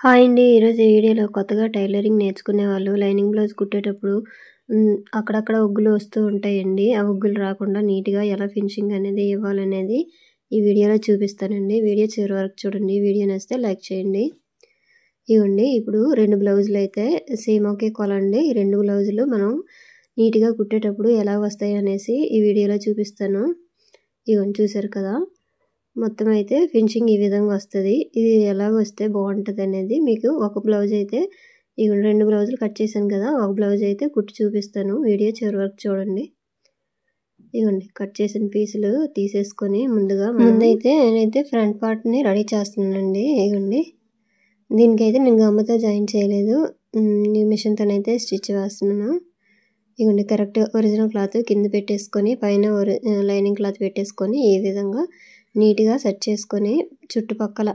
Hi అండి. ఈరోజు ఈ వీడియోలో కొత్తగా టైలరింగ్ నేర్చుకునే వాళ్ళు లైనింగ్ బ్లౌజ్ కుట్టేటప్పుడు అక్కడక్కడ ఒగ్గులు వస్తూ ఉంటాయండి. ఆ ఒగ్గులు రాకుండా నీట్‌గా ఎలా ఫినిషింగ్ అనేది ఇవ్వాలనేది ఈ వీడియోలో చూపిస్తానండి. వీడియో చివరి వరకు చూడండి. వీడియో నచ్చితే లైక్ చేయండి. ఇవ్వండి ఇప్పుడు 2 బ్లౌజులు అయితే సేమ్ ఒకే కొలండి. ఈ 2 బ్లౌజులు మనం నీట్‌గా కుట్టేటప్పుడు ఎలా వస్తాయి అనేసి ఈ వీడియోలో చూపిస్తాను. ఇవ్వండి చూసారు కదా! మొత్తం అయితే ఫినిషింగ్ ఈ విధంగా వస్తుంది. ఇది ఎలాగ వస్తే బాగుంటుంది అనేది మీకు ఒక బ్లౌజ్ అయితే ఈ 2 బ్లౌజులు కట్ చేశాను కదా, ఒక బ్లౌజ్ అయితే కుట్టి చూపిస్తాను. వీడియో చివరి వరకు చూడండి. ఇవ్వండి కట్ చేసిన పీసులు తీసేసుకొని ముందైతే నేనైతే ఫ్రంట్ పార్ట్ని రెడీ చేస్తున్నానండి. ఇవ్వండి దీనికైతే నేను గమ్మతో జాయిన్ చేయలేదు, ఈ మిషన్తోనైతే స్టిచ్ వేస్తున్నాను. ఇవ్వండి కరెక్ట్ ఒరిజినల్ క్లాత్ కింద పెట్టేసుకొని పైన లైనింగ్ క్లాత్ పెట్టేసుకొని ఈ విధంగా నీట్గా సెట్ చేసుకొని చుట్టుపక్కల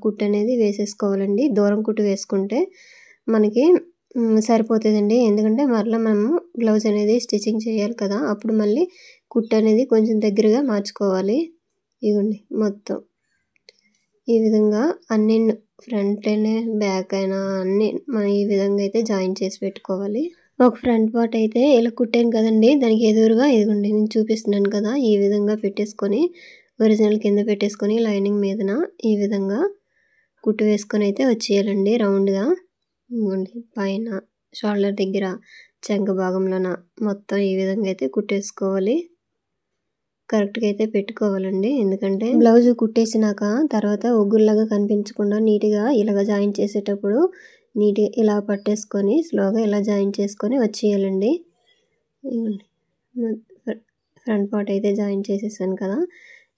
కుట్టు అనేది వేసేసుకోవాలండి. దూరం కుట్టు వేసుకుంటే మనకి సరిపోతుందండి. ఎందుకంటే మరలా మనము బ్లౌజ్ అనేది స్టిచ్చింగ్ చేయాలి కదా, అప్పుడు మళ్ళీ కుట్టు అనేది కొంచెం దగ్గరగా మార్చుకోవాలి. ఇవ్వండి మొత్తం ఈ విధంగా అన్ని ఫ్రంట్ అయినా బ్యాక్ అయినా అన్నీ మనం ఈ విధంగా అయితే జాయిన్ చేసి పెట్టుకోవాలి. ఒక ఫ్రంట్ పార్ట్ అయితే ఇలా కుట్టాను కదండి, దానికి ఎదురుగా ఇదిగోండి నేను చూపిస్తున్నాను కదా, ఈ విధంగా పెట్టేసుకొని ఒరిజినల్ కింద పెట్టేసుకొని లైనింగ్ మీదన ఈ విధంగా కుట్టు వేసుకొని అయితే వచ్చేయాలండి రౌండ్గా. ఇవ్వండి పైన షోల్డర్ దగ్గర చెంక భాగంలోన మొత్తం ఈ విధంగా అయితే కుట్టేసుకోవాలి. కరెక్ట్గా అయితే పెట్టుకోవాలండి. ఎందుకంటే బ్లౌజ్ కుట్టేసినాక తర్వాత ఒగ్గుల్లాగా కనిపించకుండా నీట్గా ఇలాగ జాయిన్ చేసేటప్పుడు నీట్గా ఇలా పట్టేసుకొని స్లోగా ఇలా జాయిన్ చేసుకొని వచ్చేయాలండి. ఫ్రంట్ పార్ట్ అయితే జాయిన్ చేసేసాను కదా,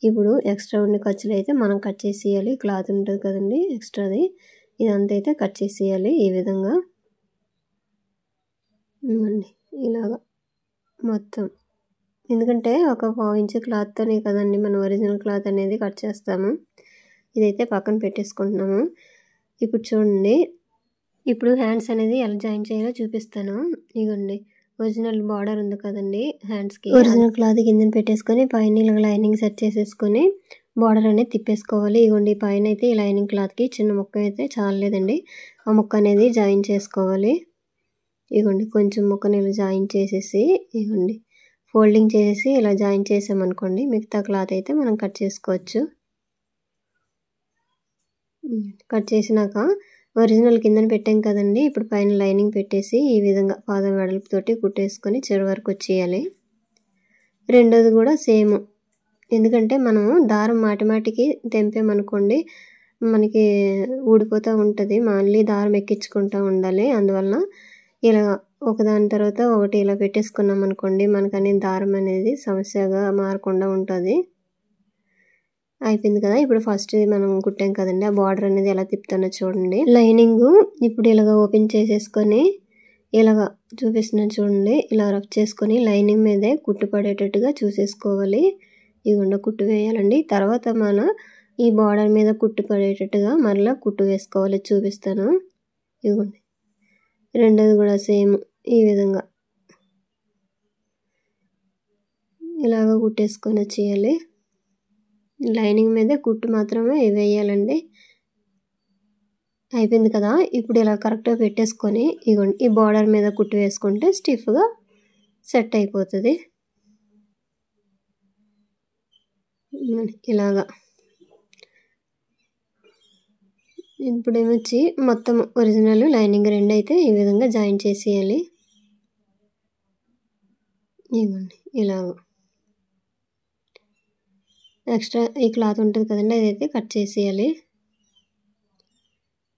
ఇప్పుడు ఎక్స్ట్రా ఉన్న ఖర్చులు అయితే మనం కట్ చేసేయాలి. క్లాత్ ఉంటుంది కదండి ఎక్స్ట్రాది, ఇదంతా అయితే కట్ చేసేయాలి ఈ విధంగా. ఇవ్వండి ఇలాగా మొత్తం, ఎందుకంటే ఒక 1/4 ఇంచు క్లాత్తోనే కదండి మనం ఒరిజినల్ క్లాత్ అనేది కట్ చేస్తాము. ఇదైతే పక్కన పెట్టేసుకుంటున్నాము. ఇప్పుడు చూడండి, ఇప్పుడు హ్యాండ్స్ అనేది ఎలా జాయిన్ చేయాలో చూపిస్తాను. ఇదిగోండి ఒరిజినల్ బార్డర్ ఉంది కదండి హ్యాండ్స్కి, ఒరిజినల్ క్లాత్ కింద పెట్టేసుకొని పైన ఇలా లైనింగ్ సెట్ చేసేసుకొని బార్డర్ అనేది తిప్పేసుకోవాలి. ఇదిగోండి పైన అయితే ఈ లైనింగ్ క్లాత్కి చిన్న ముక్క అయితే చాలలేదండి, ఆ ముక్క అనేది జాయిన్ చేసుకోవాలి. ఇదిగోండి కొంచెం ముక్కని ఇలా జాయిన్ చేసేసి ఇదిగోండి ఫోల్డింగ్ చేసి ఇలా జాయిన్ చేసామనుకోండి మిగతా క్లాత్ అయితే మనం కట్ చేసుకోవచ్చు. కట్ చేసినాక ఒరిజినల్ కిందన పెట్టాం కదండి, ఇప్పుడు పైన లైనింగ్ పెట్టేసి ఈ విధంగా పాదం వెడల్పుతోటి కుట్టేసుకొని చివరి వరకు వచ్చేయాలి. రెండోది కూడా సేమ్, ఎందుకంటే మనము దారం మాటిమాటికి తెంపామనుకోండి మనకి ఊడిపోతూ ఉంటుంది, మళ్ళీ దారం ఎక్కించుకుంటూ ఉండాలి. అందువల్ల ఇలా ఒకదాని తర్వాత ఒకటి ఇలా పెట్టేసుకున్నాం అనుకోండి మనకని దారం అనేది సమస్యగా మారకుండా ఉంటుంది. అయిపోయింది కదా, ఇప్పుడు ఫస్ట్ మనం కుట్టాం కదండి, ఆ బార్డర్ అనేది ఎలా తిప్పుతానో చూడండి. లైనింగ్ ఇప్పుడు ఇలాగ ఓపెన్ చేసేసుకొని ఇలాగ చూపిస్తున్నాను చూడండి, ఇలా రఫ్ చేసుకొని లైనింగ్ మీదే కుట్టు పడేటట్టుగా చూసేసుకోవాలి. ఇదిగోండి కుట్టు వేయాలండి. తర్వాత మన ఈ బార్డర్ మీద కుట్టు పడేటట్టుగా మరలా కుట్టు వేసుకోవాలి, చూపిస్తాను. ఇదిగోండి రెండోది కూడా సేమ్ ఈ విధంగా ఇలాగ కుట్టేసుకొని వచ్చేయాలి. లైనింగ్ మీద కుట్టు మాత్రమే వేయాలండి. అయిపోయింది కదా, ఇప్పుడు ఇలా కరెక్ట్గా పెట్టేసుకొని ఇగోండి ఈ బార్డర్ మీద కుట్టు వేసుకుంటే స్టిఫ్గా సెట్ అయిపోతుంది. ఇలాగా ఇప్పుడు ఏమొచ్చి మొత్తం ఒరిజినల్ లైనింగ్ రెండు అయితే ఈ విధంగా జాయిన్ చేసేయాలి. ఇవ్వండి ఇలాగ ఎక్స్ట్రా ఈ క్లాత్ ఉంటుంది కదండి, అదైతే కట్ చేసేయాలి.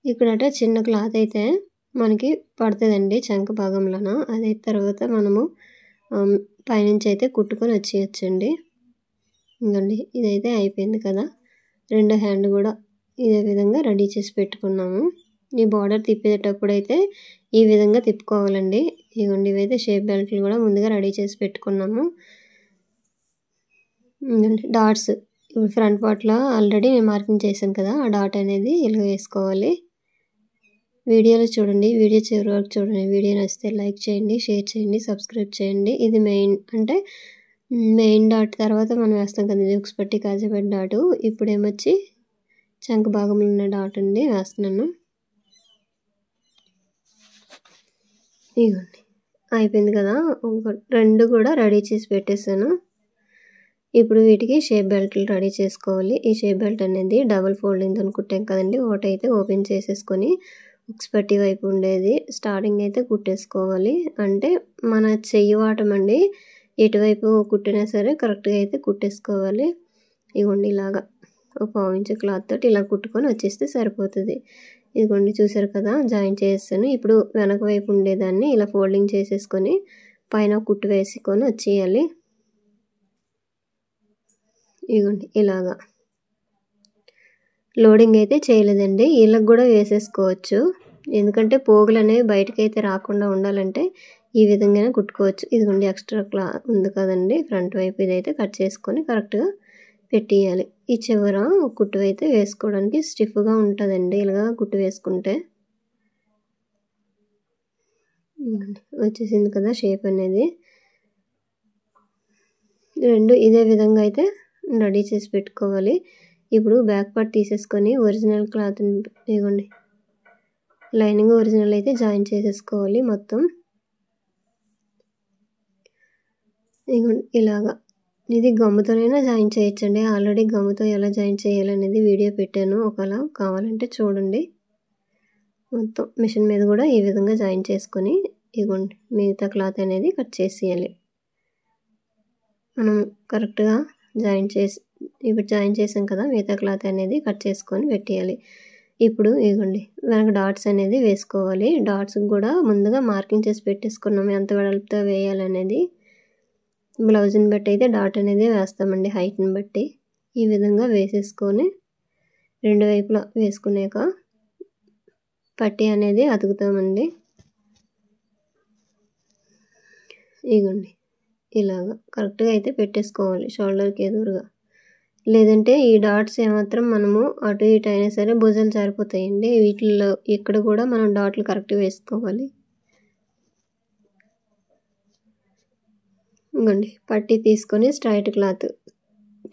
ఇక్కడట చిన్న క్లాత్ అయితే మనకి పడుతుందండి చంక భాగంలోన, అదే తర్వాత మనము పైనుంచి అయితే కుట్టుకొని వచ్చేయచ్చండి. ఇంకండి ఇదైతే అయిపోయింది కదా, రెండో హ్యాండ్ కూడా ఇదే విధంగా రెడీ చేసి పెట్టుకున్నాము. ఈ బార్డర్ తిప్పేటప్పుడు అయితే ఈ విధంగా తిప్పుకోవాలండి. ఇవ్వండి ఇవైతే షేప్ బెల్ట్లు కూడా ముందుగా రెడీ చేసి పెట్టుకున్నాము. డాట్స్ ఇప్పుడు ఫ్రంట్ పార్ట్లో ఆల్రెడీ నేను మార్కింగ్ చేశాను కదా, ఆ డాట్ అనేది ఇలా వేసుకోవాలి. వీడియోలో చూడండి, వీడియో చివరి వరకు చూడండి. వీడియో నచ్చితే లైక్ చేయండి, షేర్ చేయండి, సబ్స్క్రైబ్ చేయండి. ఇది మెయిన్ అంటే మెయిన్ డాట్ తర్వాత మనం వేస్తాం కదా జుక్స్ పట్టి కాజాపట్టి డాటు, ఇప్పుడు ఏమొచ్చి చంక భాగంలో ఉన్న డాట్ అండి వేస్తున్నాను. ఇదిగోండి అయిపోయింది కదా, 2 కూడా రెడీ చేసి పెట్టేశాను. ఇప్పుడు వీటికి షేప్ బెల్ట్లు రెడీ చేసుకోవాలి. ఈ షేప్ బెల్ట్ అనేది డబుల్ ఫోల్డింగ్తో కుట్టాం కదండి, ఒకటైతే ఓపెన్ చేసేసుకొని ఉక్స్ పట్టి వైపు ఉండేది స్టార్టింగ్ అయితే కుట్టేసుకోవాలి. అంటే మన చెయ్యి వాటం అండి, ఎటువైపు కుట్టినా సరే కరెక్ట్గా అయితే కుట్టేసుకోవాలి. ఇదిగోండి ఇలాగా ఒక 1/2 ఇంచ్ క్లాత్ తోటి ఇలా కుట్టుకొని వచ్చేస్తే సరిపోతుంది. ఇదిగోండి చూసారు కదా, జాయిన్ చేస్తాను. ఇప్పుడు వెనక వైపు ఉండేదాన్ని ఇలా ఫోల్డింగ్ చేసేసుకొని పైన కుట్టు వేసుకొని వచ్చేయాలి. ఇదిగోండి ఇలాగా లోడింగ్ అయితే చేయలేదండి, వీళ్ళకి కూడా వేసేసుకోవచ్చు. ఎందుకంటే పోగులు అనేవి బయటకు అయితే రాకుండా ఉండాలంటే ఈ విధంగానే కుట్టుకోవచ్చు. ఇదిగోండి ఎక్స్ట్రా ఉంది కదండి ఫ్రంట్ వైపు, ఇదైతే కట్ చేసుకొని కరెక్ట్గా పెట్టేయాలి. ఈ చివర కుట్టు అయితే వేసుకోవడానికి స్టిఫ్గా ఉంటుందండి ఇలాగా కుట్టు వేసుకుంటే. వచ్చేసింది కదా షేప్ అనేది. 2 ఇదే విధంగా అయితే రెడీ చేసి పెట్టుకోవాలి. ఇప్పుడు బ్యాక్ పార్ట్ తీసేసుకొని ఒరిజినల్ క్లాత్ని ఇదిగోండి లైనింగ్ ఒరిజినల్ అయితే జాయిన్ చేసేసుకోవాలి మొత్తం. ఇదిగోండి ఇలాగా, ఇది గమ్ముతోనైనా జాయిన్ చేయొచ్చండి. ఆల్రెడీ గమ్ముతో ఎలా జాయిన్ చేయాలనేది వీడియో పెట్టాను, ఒకలా కావాలంటే చూడండి. మొత్తం మిషన్ మీద కూడా ఈ విధంగా జాయిన్ చేసుకొని ఇదిగోండి మిగతా క్లాత్ అనేది కట్ చేసేయాలి. మనం కరెక్ట్గా ఇప్పుడు జాయిన్ చేసాం కదా, మిగతా క్లాత్ అనేది కట్ చేసుకొని పెట్టేయాలి. ఇప్పుడు ఇదిగోండి వెనక డాట్స్ అనేది వేసుకోవాలి. డాట్స్ కూడా ముందుగా మార్కింగ్ చేసి పెట్టేసుకున్నాము ఎంత వెడల్పుతో వేయాలనేది. బ్లౌజ్ని బట్టి అయితే డాట్ అనేది వేస్తామండి, హైట్ని బట్టి. ఈ విధంగా వేసేసుకొని 2 వైపులా వేసుకునేక పట్టీ అనేది అతుకుతామండి. ఇదిగోండి ఇలాగా కరెక్ట్గా అయితే పెట్టేసుకోవాలి షోల్డర్కి ఎదురుగా. లేదంటే ఈ డాట్స్ ఏమాత్రం మనము అటు ఇటు అయినా సరే భుజాలు జారిపోతాయండి. వీటిల్లో ఇక్కడ కూడా మనం డాట్లు కరెక్ట్గా వేసుకోవాలి. ఇదిగోండి పట్టీ తీసుకొని స్ట్రైట్ క్లాత్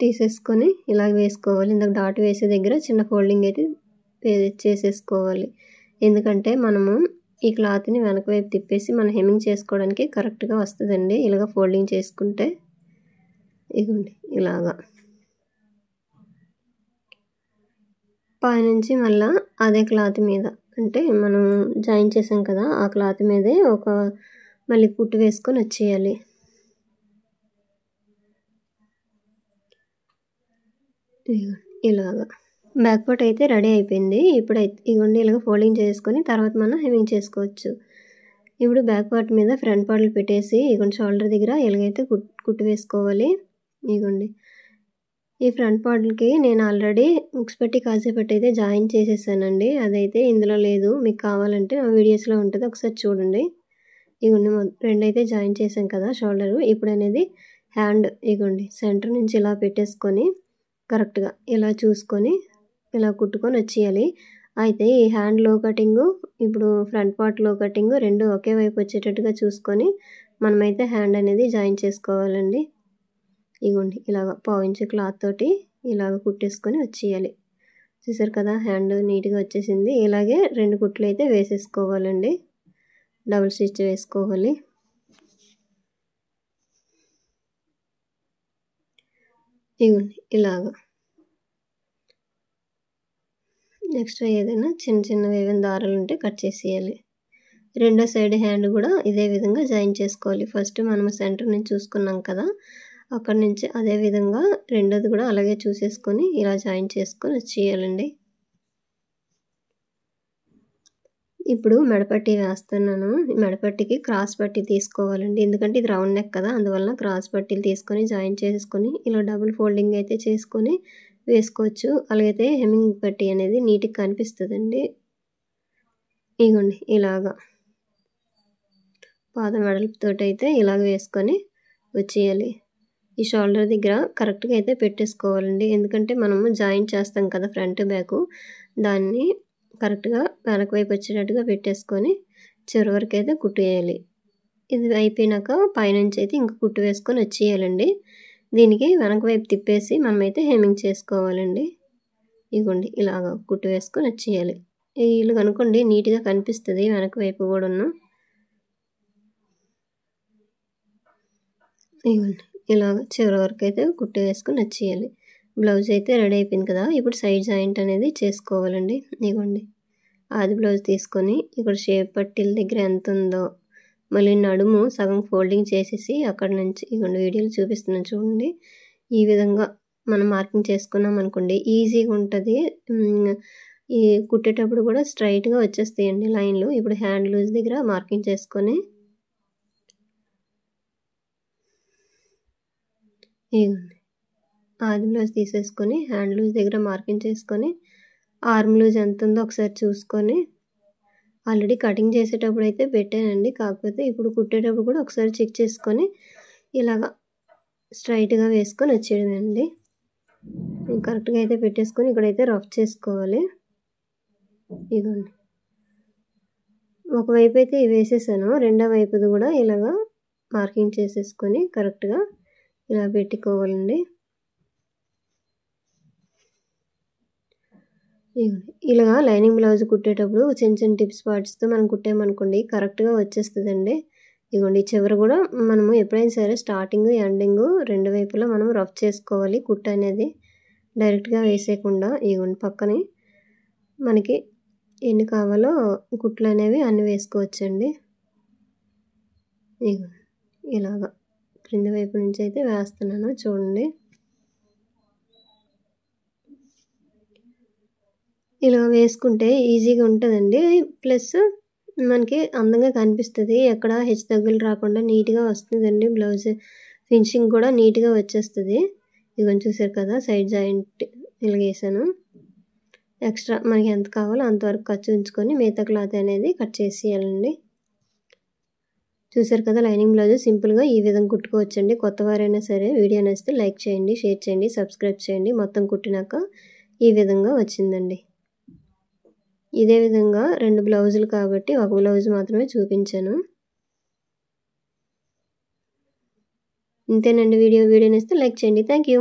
తీసేసుకొని ఇలా వేసుకోవాలి. ఇందాక డాట్ వేసే దగ్గర చిన్న ఫోల్డింగ్ అయితే చేసేసుకోవాలి. ఎందుకంటే మనము ఈ క్లాత్ని వెనక వైపు తిప్పేసి మనం హెమ్మింగ్ చేసుకోవడానికి కరెక్ట్గా వస్తుందండి ఇలాగ ఫోల్డింగ్ చేసుకుంటే. ఇదిగోండి ఇలాగా పైనుంచి మళ్ళీ అదే క్లాత్ మీద, అంటే మనం జాయిన్ చేసాం కదా ఆ క్లాత్ మీదే మళ్ళీ కుట్టు వేసుకొని వచ్చేయాలి. ఇలాగా బ్యాక్ పార్ట్ అయితే రెడీ అయిపోయింది. ఇప్పుడైతే ఇదిగోండి ఇలాగ ఫోల్డింగ్ చేసుకొని తర్వాత మనం హెమ్మింగ్ చేసుకోవచ్చు. ఇప్పుడు బ్యాక్ పార్ట్ మీద ఫ్రంట్ పార్ట్లు పెట్టేసి ఇదిగోండి షోల్డర్ దగ్గర ఎలాగైతే కుట్టు వేసుకోవాలి. ఇదిగోండి ఈ ఫ్రంట్ పార్ట్లకి నేను ఆల్రెడీ ఉక్స్ పెట్టి కాసేపట్టి అయితే జాయిన్ చేసేసానండి, అదైతే ఇందులో లేదు. మీకు కావాలంటే ఆ వీడియోస్లో ఉంటుంది, ఒకసారి చూడండి. ఇదిగోండి 2 అయితే జాయిన్ చేసాం కదా షోల్డరు. ఇప్పుడు అనేది హ్యాండ్ ఇదిగోండి సెంటర్ నుంచి ఇలా పెట్టేసుకొని కరెక్ట్గా ఇలా చూసుకొని ఇలా కుట్టుకొని వచ్చేయాలి. అయితే ఈ హ్యాండ్ లో కటింగు ఇప్పుడు ఫ్రంట్ పార్ట్ లో కటింగు 2 ఒకే వైపు వచ్చేటట్టుగా చూసుకొని మనమైతే హ్యాండ్ అనేది జాయిన్ చేసుకోవాలండి. ఇదిగోండి ఇలాగ 1/2 ఇంచ్ క్లాత్ తోటి ఇలాగ కుట్టేసుకొని వచ్చేయాలి. చూసారు కదా హ్యాండ్ నీట్గా వచ్చేసింది. ఇలాగే 2 కుట్లు అయితే వేసేసుకోవాలండి, డబుల్ స్టిచ్ వేసుకోవాలి. ఇదిగోండి ఇలాగా ఎక్స్ట్రా ఏదైనా చిన్నవి ఏమైనా దారాలు ఉంటే కట్ చేసేయాలి. రెండో సైడ్ హ్యాండ్ కూడా ఇదే విధంగా జాయిన్ చేసుకోవాలి. ఫస్ట్ మనం సెంటర్ నుంచి చూసుకున్నాం కదా, అక్కడ నుంచి అదే విధంగా రెండోది కూడా అలాగే చూసేసుకొని ఇలా జాయిన్ చేసుకొని వచ్చేయాలండి. ఇప్పుడు మెడపట్టి వేస్తున్నాను. మెడపట్టికి క్రాస్ పట్టి తీసుకోవాలండి, ఎందుకంటే ఇది రౌండ్ నెక్ కదా, అందువల్ల క్రాస్ పట్టీలు తీసుకొని జాయిన్ చేసుకొని ఇలా డబుల్ ఫోల్డింగ్ అయితే చేసుకొని వేసుకోవచ్చు. అలాగైతే హెమ్మింగ్ పట్టి అనేది నీట్గా కనిపిస్తుందండి. ఇదిగోండి ఇలాగా పాదం వెడల్పుతోటి అయితే ఇలాగ వేసుకొని వచ్చేయాలి. ఈ షోల్డర్ దగ్గర కరెక్ట్గా అయితే పెట్టేసుకోవాలండి, ఎందుకంటే మనము జాయిన్ చేస్తాం కదా ఫ్రంట్ బ్యాక్, దాన్ని కరెక్ట్గా వెనక వైపు వచ్చేటట్టుగా పెట్టేసుకొని చివరి వరకు అయితే కుట్టేయాలి. ఇది అయిపోయినాక పైనుంచి అయితే ఇంక కుట్టు వేసుకొని వచ్చేయాలండి. దీనికి వెనక వైపు తిప్పేసి మనమైతే హెమ్మింగ్ చేసుకోవాలండి. ఇదిగోండి ఇలాగ కుట్టు వేసుకొని వచ్చేయాలి. ఇలాగ అనుకోండి నీట్గా కనిపిస్తుంది వెనక వైపు కూడాను. ఇదిగోండి ఇలాగ చివరి వరకు అయితే కుట్టు వేసుకొని వచ్చేయాలి. బ్లౌజ్ అయితే రెడీ అయిపోయింది కదా. ఇప్పుడు సైడ్ జాయింట్ అనేది చేసుకోవాలండి. ఇదిగోండి ఆది బ్లౌజ్ తీసుకొని ఇక్కడ షేప్ పట్టీల దగ్గర ఎంత ఉందో మళ్ళీ నడుము సగం ఫోల్డింగ్ చేసేసి అక్కడ నుంచి ఇదిగోండి వీడియోలు చూపిస్తున్నాను చూడండి. ఈ విధంగా మనం మార్కింగ్ చేసుకున్నాం అనుకోండి ఈజీగా ఉంటుంది. ఈ కుట్టేటప్పుడు కూడా స్ట్రైట్గా వచ్చేస్తాయండి లైన్లు. ఇప్పుడు హ్యాండ్ లూజ్ దగ్గర మార్కింగ్ చేసుకొని ఇదిగోండి ఆది బ్లౌజ్ తీసేసుకొని హ్యాండ్ లూజ్ దగ్గర మార్కింగ్ చేసుకొని ఆర్మ్ లూజ్ ఎంత ఉందో ఒకసారి చూసుకొని ఆల్రెడీ కటింగ్ చేసేటప్పుడు అయితే పెట్టానండి. కాకపోతే ఇప్పుడు కుట్టేటప్పుడు కూడా ఒకసారి చెక్ చేసుకొని ఇలాగా స్ట్రైట్గా వేసుకొని వచ్చేయడమేనండి. కరెక్ట్గా అయితే పెట్టేసుకొని ఇక్కడైతే రఫ్ చేసుకోవాలి. ఇదిగోండి ఒకవైపు అయితే వేసేసాను, రెండో వైపుది కూడా ఇలాగా మార్కింగ్ చేసేసుకొని కరెక్ట్గా ఇలా పెట్టుకోవాలండి. ఇలా లైనింగ్ బ్లౌజ్ కుట్టేటప్పుడు చిన్న చిన్న టిప్స్ పార్ట్స్తో మనం కుట్టామనుకోండి కరెక్ట్గా వచ్చేస్తుందండి. ఇదిగోండి చివరి కూడా మనము ఎప్పుడైనా సరే స్టార్టింగ్ ఎండింగ్ రెండు వైపులా మనం రఫ్ చేసుకోవాలి. కుట్టు అనేది డైరెక్ట్గా వేసేయకుండా ఇదిగోండి పక్కనే మనకి ఎన్ని కావాలో కుట్లు అనేవి అన్నీ వేసుకోవచ్చండి. ఇదిగోండి ఇలాగా క్రింది వైపు నుంచి అయితే వేస్తున్నాను చూడండి. ఇలా వేసుకుంటే ఈజీగా ఉంటుందండి. ప్లస్ మనకి అందంగా కనిపిస్తుంది. ఎక్కడ హెచ్చుతగ్గులు రాకుండా నీట్గా వస్తుందండి. బ్లౌజ్ ఫినిషింగ్ కూడా నీట్గా వచ్చేస్తుంది. ఇదిగోండి చూసారు కదా సైడ్ జాయింట్ ఇలా వేసాను. ఎక్స్ట్రా మనకి ఎంత కావాలో అంతవరకు ఖర్చు ఉంచుకొని మిగతా క్లాత్ అనేది కట్ చేసేయాలండి. చూసారు కదా లైనింగ్ బ్లౌజ్ సింపుల్గా ఈ విధంగా కుట్టుకోవచ్చండి. కొత్త వారైనా సరే వీడియో నచ్చితే లైక్ చేయండి, షేర్ చేయండి, సబ్స్క్రైబ్ చేయండి. మొత్తం కుట్టినాక ఈ విధంగా వచ్చిందండి. ఇదే విధంగా రెండు బ్లౌజులు కాబట్టి ఒక బ్లౌజ్ మాత్రమే చూపించాను. ఇంతేనండి వీడియో నచ్చితే లైక్ చేయండి. Thank you.